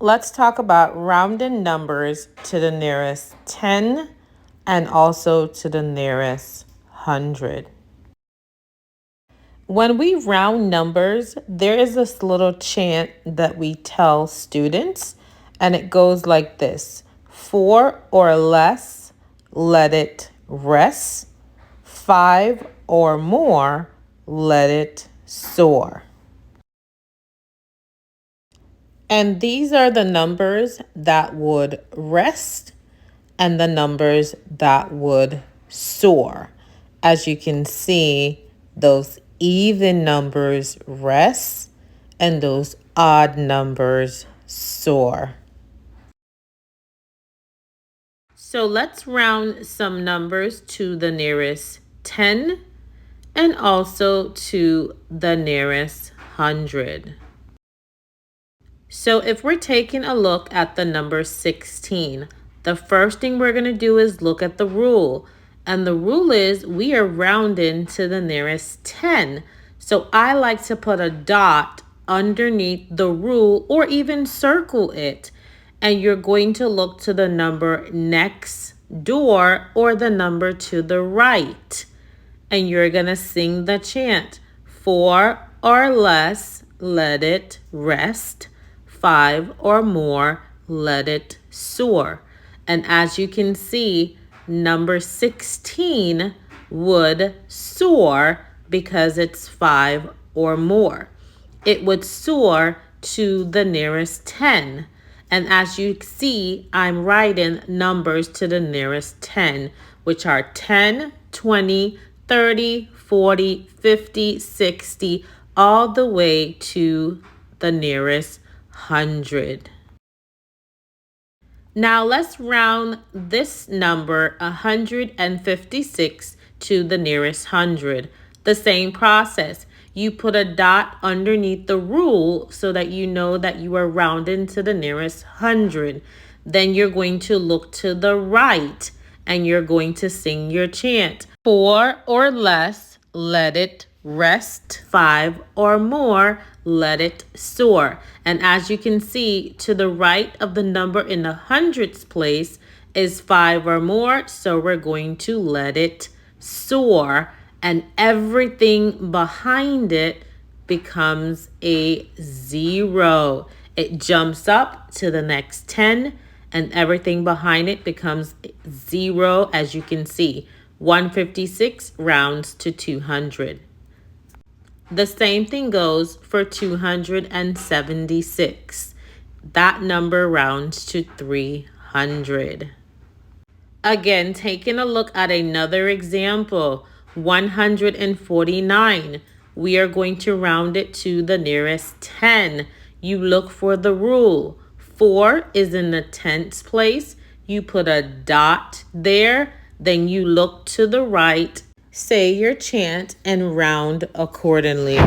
Let's talk about rounding numbers to the nearest 10 and also to the nearest 100. When we round numbers, there is this little chant that we tell students, and it goes like this: 4 or less, let it rest. 5 or more, let it soar. And these are the numbers that would rest and the numbers that would soar. As you can see, those even numbers rest and those odd numbers soar. So let's round some numbers to the nearest 10 and also to the nearest 100. So if we're taking a look at the number 16, the first thing we're going to do is look at the rule. And the rule is we are rounding to the nearest 10. So I like to put a dot underneath the rule or even circle it. And you're going to look to the number next door or the number to the right. And you're going to sing the chant: 4 or less, let it rest. 5 or more, let it soar. And as you can see, number 16 would soar because it's 5 or more. It would soar to the nearest 10. And as you see, I'm writing numbers to the nearest 10, which are 10, 20, 30, 40, 50, 60, all the way to the nearest 100. Now let's round this number 156 to the nearest 100. The same process. You put a dot underneath the rule so that you know that you are rounding to the nearest 100. Then you're going to look to the right and you're going to sing your chant: 4 or less, let it rest. 5 or more, let it soar. And as you can see, to the right of the number in the hundreds place is 5 or more, so we're going to let it soar. And everything behind it becomes a 0. It jumps up to the next 10, and everything behind it becomes 0, as you can see. 156 rounds to 200. The same thing goes for 276. That number rounds to 300. Again, taking a look at another example, 149. We are going to round it to the nearest 10. You look for the rule. 4 is in the tens place. You put a dot there. Then you look to the right, say your chant, and round accordingly.